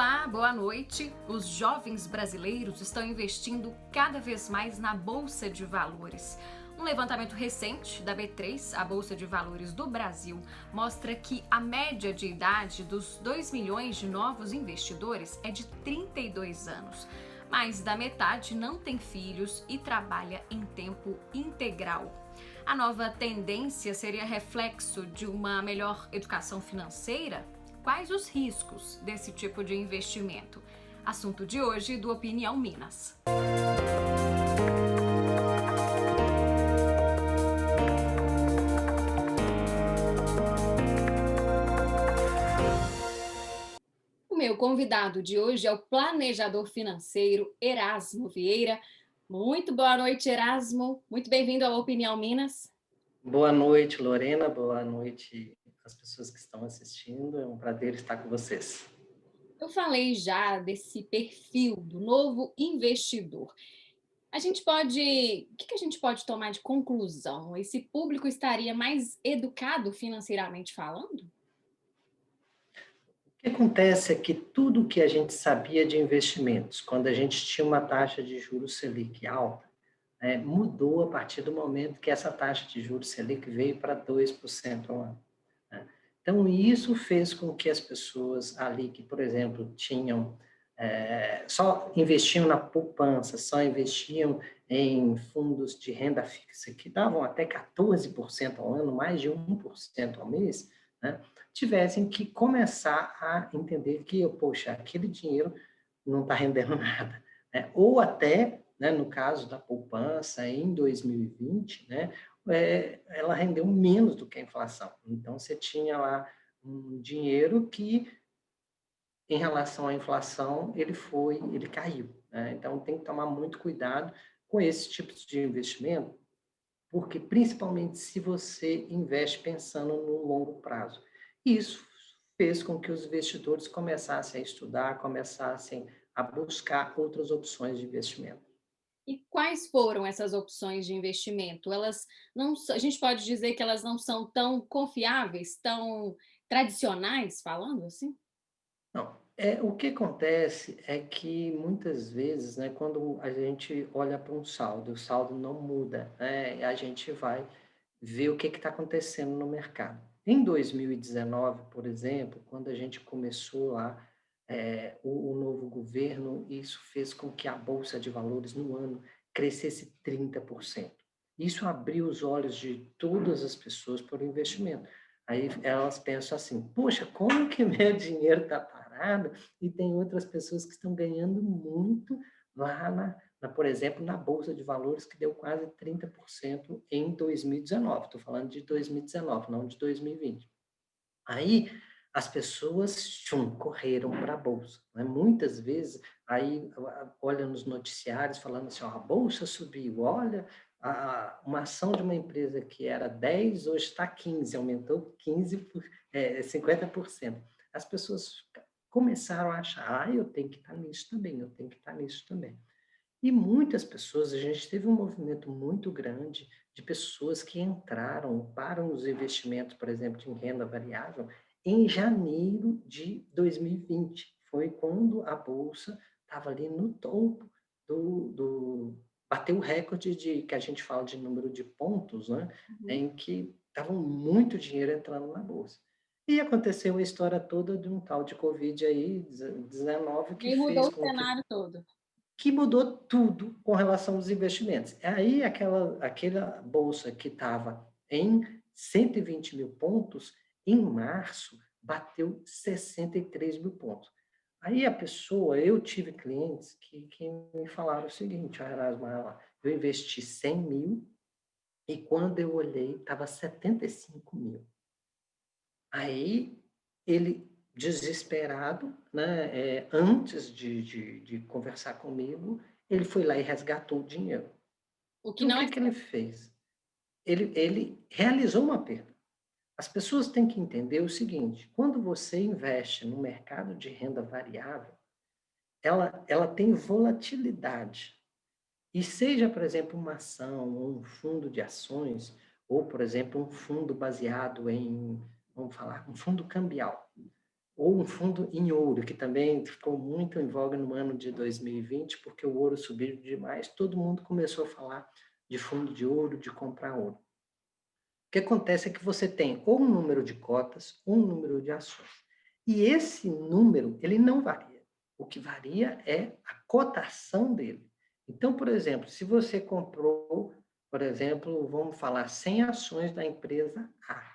Olá, boa noite. Os jovens brasileiros estão investindo cada vez mais na Bolsa de Valores. Um levantamento recente da B3, a Bolsa de Valores do Brasil, mostra que a média de idade dos 2 milhões de novos investidores é de 32 anos. Mais da metade não tem filhos e trabalha em tempo integral. A nova tendência seria reflexo de uma melhor educação financeira? Quais os riscos desse tipo de investimento? Assunto de hoje do Opinião Minas. O meu convidado de hoje é o planejador financeiro Erasmo Vieira. Muito boa noite, Erasmo. Muito bem-vindo ao Opinião Minas. Boa noite, Lorena. Boa noite às pessoas que estão assistindo. É um prazer estar com vocês. Eu falei já desse perfil do novo investidor. O que a gente pode tomar de conclusão? Esse público estaria mais educado financeiramente falando? O que acontece é que tudo que a gente sabia de investimentos, quando a gente tinha uma taxa de juros Selic alta, mudou a partir do momento que essa taxa de juros Selic veio para 2% ao ano. Né? Então, isso fez com que as pessoas ali que, por exemplo, só investiam na poupança, só investiam em fundos de renda fixa, que davam até 14% ao ano, mais de 1% ao mês, né, tivessem que começar a entender que, poxa, aquele dinheiro não está rendendo nada. Né? Ou até, né, no caso da poupança, em 2020, né, ela rendeu menos do que a inflação. Então, você tinha lá um dinheiro que, em relação à inflação, ele caiu. Né? Então, tem que tomar muito cuidado com esses tipos de investimento, porque, principalmente, se você investe pensando no longo prazo. Isso fez com que os investidores começassem a estudar, começassem a buscar outras opções de investimento. E quais foram essas opções de investimento? A gente pode dizer que elas não são tão confiáveis, tão tradicionais, falando assim? Não, o que acontece é que muitas vezes, né, quando a gente olha para um saldo, o saldo não muda, né, a gente vai ver o que está acontecendo no mercado. Em 2019, por exemplo, quando a gente começou lá o novo governo, isso fez com que a Bolsa de Valores no ano crescesse 30%. Isso abriu os olhos de todas as pessoas para o investimento. Aí elas pensam assim, poxa, como que meu dinheiro está parado e tem outras pessoas que estão ganhando muito lá por exemplo, na Bolsa de Valores, que deu quase 30% em 2019. Estou falando de 2019, não de 2020. Aí as pessoas correram para a bolsa. Né? Muitas vezes, aí olha nos noticiários falando assim, ó, a bolsa subiu, olha, uma ação de uma empresa que era 10, hoje está 15, aumentou 50%. As pessoas começaram a achar, eu tenho que estar nisso também, eu tenho que estar nisso também. E muitas pessoas, a gente teve um movimento muito grande de pessoas que entraram para os investimentos, por exemplo, de renda variável, em janeiro de 2020. Foi quando a Bolsa estava ali no topo bateu o recorde que a gente fala de número de pontos, né? Uhum. Em que estava muito dinheiro entrando na Bolsa. E aconteceu a história toda de um tal de Covid aí, 19, E que aí mudou fez o com cenário todo. que mudou tudo com relação aos investimentos. Aí aquela bolsa que estava em 120 mil pontos, em março, bateu 63 mil pontos. Aí eu tive clientes que me falaram o seguinte, Erasmo, eu investi 100 mil e quando eu olhei, estava 75 mil. Aí ele, desesperado, né, antes de conversar comigo, ele foi lá e resgatou o dinheiro. O E que o não que é que ele fez? Ele realizou uma perda. As pessoas têm que entender o seguinte: quando você investe no mercado de renda variável, ela tem volatilidade. E seja, por exemplo, uma ação ou um fundo de ações, ou, por exemplo, um fundo baseado vamos falar, um fundo cambial. ou um fundo em ouro, que também ficou muito em voga no ano de 2020, porque o ouro subiu demais, todo mundo começou a falar de fundo de ouro, de comprar ouro. O que acontece é que você tem ou um número de cotas ou um número de ações. E esse número, ele não varia. O que varia é a cotação dele. Então, por exemplo, se você comprou, por exemplo, vamos falar 100 ações da empresa A,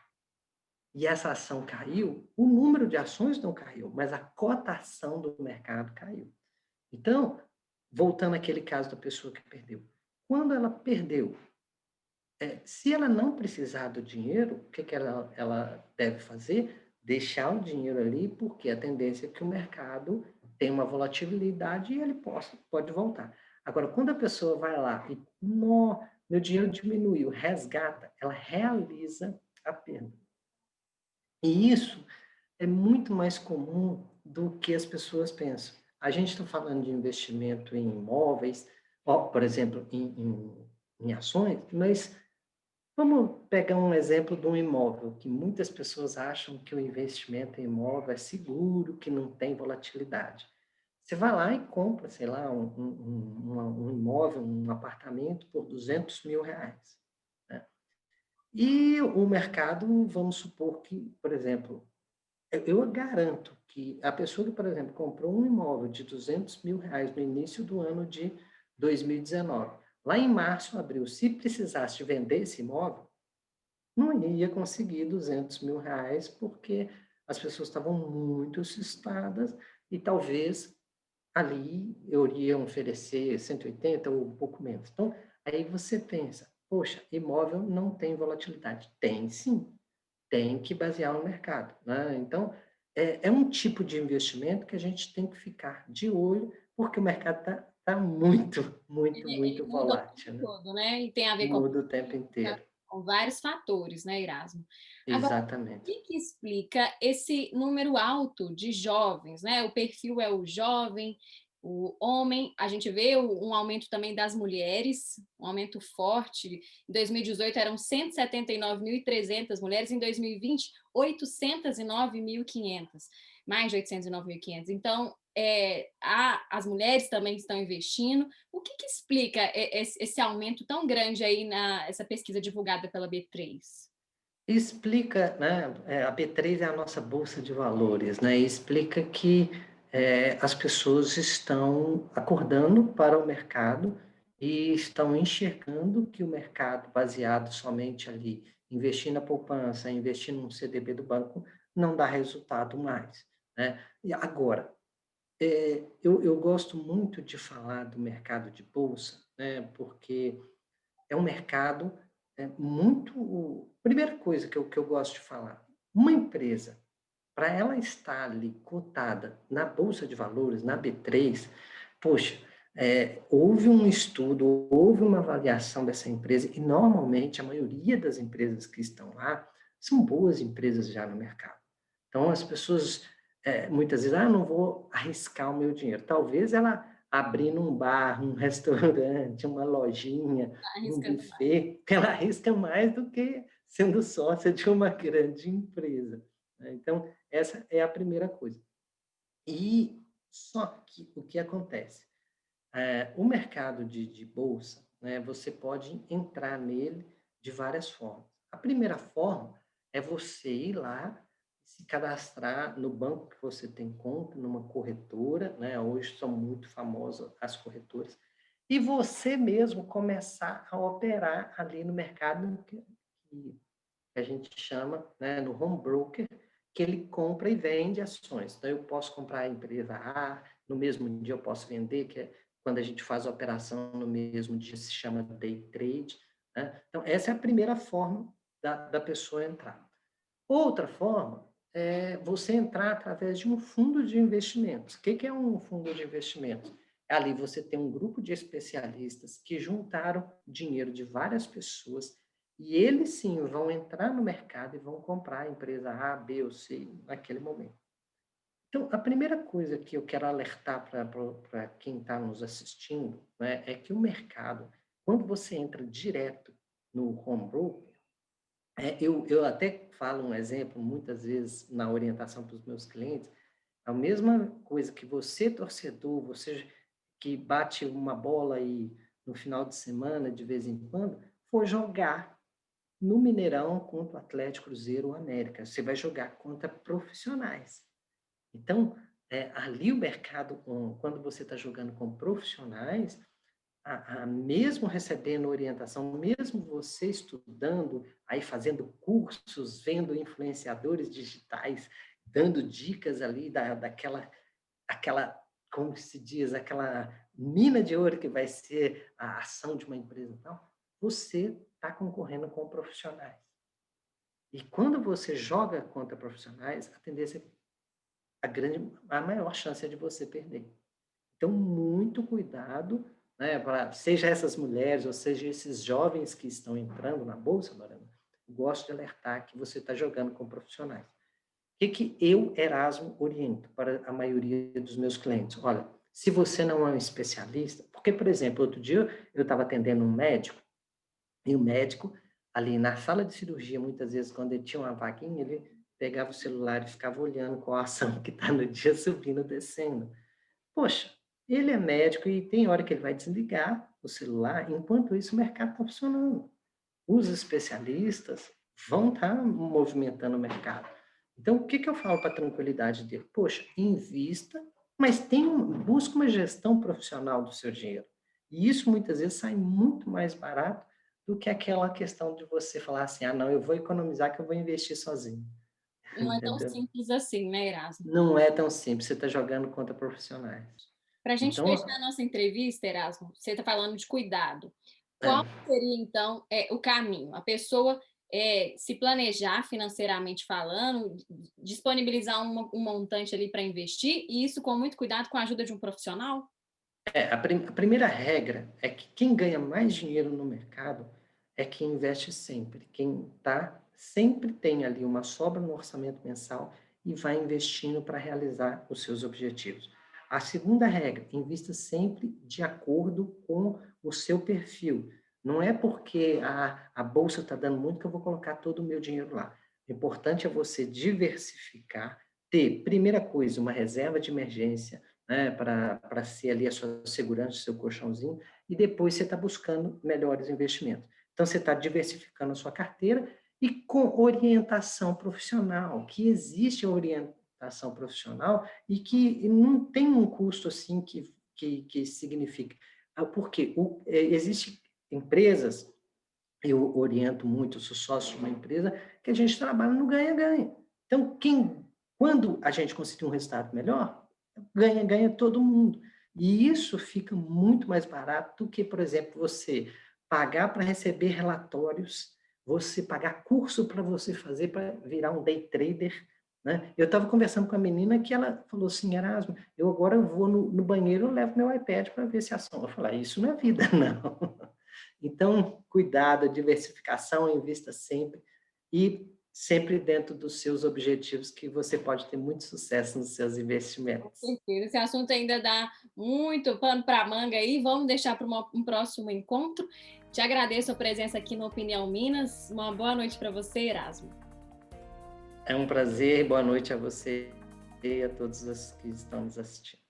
e essa ação caiu, o número de ações não caiu, mas a cotação do mercado caiu. Então, voltando àquele caso da pessoa que perdeu. Quando ela perdeu, se ela não precisar do dinheiro, o que, que ela deve fazer? Deixar o dinheiro ali, porque a tendência é que o mercado tem uma volatilidade e ele pode voltar. Agora, quando a pessoa vai lá e, meu dinheiro diminuiu, resgata, ela realiza a perda. E isso é muito mais comum do que as pessoas pensam. A gente está falando de investimento em imóveis, por exemplo, em ações, mas vamos pegar um exemplo de um imóvel, que muitas pessoas acham que o investimento em imóvel é seguro, que não tem volatilidade. Você vai lá e compra, sei lá, um imóvel, um apartamento por R$ 200.000, né? E o mercado, vamos supor que, por exemplo, eu garanto que a pessoa que, por exemplo, comprou um imóvel de R$ 200.000 no início do ano de 2019, lá em março, abril, se precisasse vender esse imóvel, não ia conseguir R$ 200.000, porque as pessoas estavam muito assustadas e talvez ali eu iria oferecer 180 ou um pouco menos. Então, aí você pensa, poxa, imóvel não tem volatilidade. Tem sim, tem que basear no mercado, né? Então, é um tipo de investimento que a gente tem que ficar de olho, porque o mercado está muito, muito, Ele muito muda o tempo volátil, né? todo, né, e tem a ver com Muda o tempo política, inteiro. com vários fatores, né, Erasmo. Agora, o Exatamente. que explica esse número alto de jovens, né, o perfil é o jovem, o homem, a gente vê um aumento também das mulheres, um aumento forte, em 2018 eram 179.300 mulheres, em 2020, 809.500, mais de 809.500. Então, as mulheres também estão investindo. O que explica esse aumento tão grande aí essa pesquisa divulgada pela B3? Explica, né, a B3 é a nossa bolsa de valores, né, e explica que as pessoas estão acordando para o mercado e estão enxergando que o mercado, baseado somente ali, investir na poupança, investir num CDB do banco, não dá resultado mais, né? E agora, eu gosto muito de falar do mercado de bolsa, né, porque é um mercado muito. Primeira coisa que eu gosto de falar: uma empresa, para ela estar ali cotada na Bolsa de Valores, na B3, poxa, houve um estudo, houve uma avaliação dessa empresa, e normalmente a maioria das empresas que estão lá são boas empresas já no mercado. Então, as pessoas muitas vezes, não vou arriscar o meu dinheiro. Talvez ela abrindo um bar, um restaurante, uma lojinha, um Arriscando mais. buffet, ela arrisca mais do que sendo sócia de uma grande empresa, né? Então, essa é a primeira coisa. E só que o que acontece? O mercado de bolsa, né, você pode entrar nele de várias formas. A primeira forma é você ir lá, se cadastrar no banco que você tem conta, numa corretora, né? Hoje são muito famosas as corretoras, e você mesmo começar a operar ali no mercado que a gente chama, né, no home broker, que ele compra e vende ações. Então, eu posso comprar a empresa A, no mesmo dia eu posso vender, que é quando a gente faz a operação no mesmo dia, se chama day trade, né? Então, essa é a primeira forma da pessoa entrar. Outra forma é você entrar através de um fundo de investimentos. O que é um fundo de investimentos? Ali você tem um grupo de especialistas que juntaram dinheiro de várias pessoas e eles sim vão entrar no mercado e vão comprar a empresa A, B ou C naquele momento. Então, a primeira coisa que eu quero alertar para quem está nos assistindo, né, é que o mercado, quando você entra direto no home broker, Eu até falo um exemplo, muitas vezes, na orientação para os meus clientes, a mesma coisa que você, torcedor, você que bate uma bola aí no final de semana, de vez em quando, for jogar no Mineirão contra o Atlético, Cruzeiro ou América. Você vai jogar contra profissionais. Então, ali o mercado, quando você está jogando com profissionais, mesmo recebendo orientação, mesmo você estudando, aí fazendo cursos, vendo influenciadores digitais, dando dicas ali aquela, como se diz, aquela mina de ouro que vai ser a ação de uma empresa e tal, você está concorrendo com profissionais. E quando você joga contra profissionais, a tendência, a maior chance é de você perder. Então, muito cuidado, né, seja essas mulheres, ou seja esses jovens que estão entrando na Bolsa, Lorena, gosto de alertar que você está jogando com profissionais. O que eu, Erasmo, oriento para a maioria dos meus clientes? Olha, se você não é um especialista, porque, por exemplo, outro dia eu estava atendendo um médico, e o médico, ali na sala de cirurgia, muitas vezes, quando ele tinha uma vaguinha, ele pegava o celular e ficava olhando qual a ação que está no dia subindo, descendo. Poxa, ele é médico e tem hora que ele vai desligar o celular, enquanto isso o mercado está funcionando. Os especialistas vão estar movimentando o mercado. Então, o que que eu falo para a tranquilidade dele? Poxa, invista, mas busca uma gestão profissional do seu dinheiro. E isso muitas vezes sai muito mais barato do que aquela questão de você falar assim, ah, não, eu vou economizar que eu vou investir sozinho, Não é tão entendeu? simples assim, né, Erasmo? Não é tão simples, você está jogando contra profissionais. Para a gente fechar Então, a nossa entrevista, Erasmo, você está falando de cuidado. Qual é, seria, então, o caminho? A pessoa se planejar financeiramente falando, disponibilizar um montante ali para investir, e isso com muito cuidado, com a ajuda de um profissional? a primeira regra é que quem ganha mais dinheiro no mercado é quem investe sempre. Quem sempre tem ali uma sobra no orçamento mensal e vai investindo para realizar os seus objetivos. A segunda regra, invista sempre de acordo com o seu perfil. Não é porque a bolsa está dando muito que eu vou colocar todo o meu dinheiro lá. O importante é você diversificar, ter, primeira coisa, uma reserva de emergência, né, para ser ali a sua segurança, o seu colchãozinho, e depois você está buscando melhores investimentos. Então, você está diversificando a sua carteira e com orientação profissional, que existe a orientação profissional e que não tem um custo assim que significa. Porque existem empresas, eu oriento muito, sou sócio de uma empresa, que a gente trabalha no ganha-ganha. Então, quando a gente conseguir um resultado melhor, ganha todo mundo. E isso fica muito mais barato do que, por exemplo, você pagar para receber relatórios, você pagar curso para você fazer para virar um day trader, né? Eu estava conversando com a menina que ela falou assim, Erasmo, eu agora vou no banheiro, eu levo meu iPad para ver se a ação. Eu falei, isso não é vida, não. Então, cuidado, diversificação, invista sempre e sempre dentro dos seus objetivos, que você pode ter muito sucesso nos seus Com investimentos. certeza. Esse assunto ainda dá muito pano para manga aí. Vamos deixar para um próximo encontro. Te agradeço a presença aqui no Opinião Minas. Uma boa noite para você, Erasmo. É um prazer, boa noite a você e a todos os que estão nos assistindo.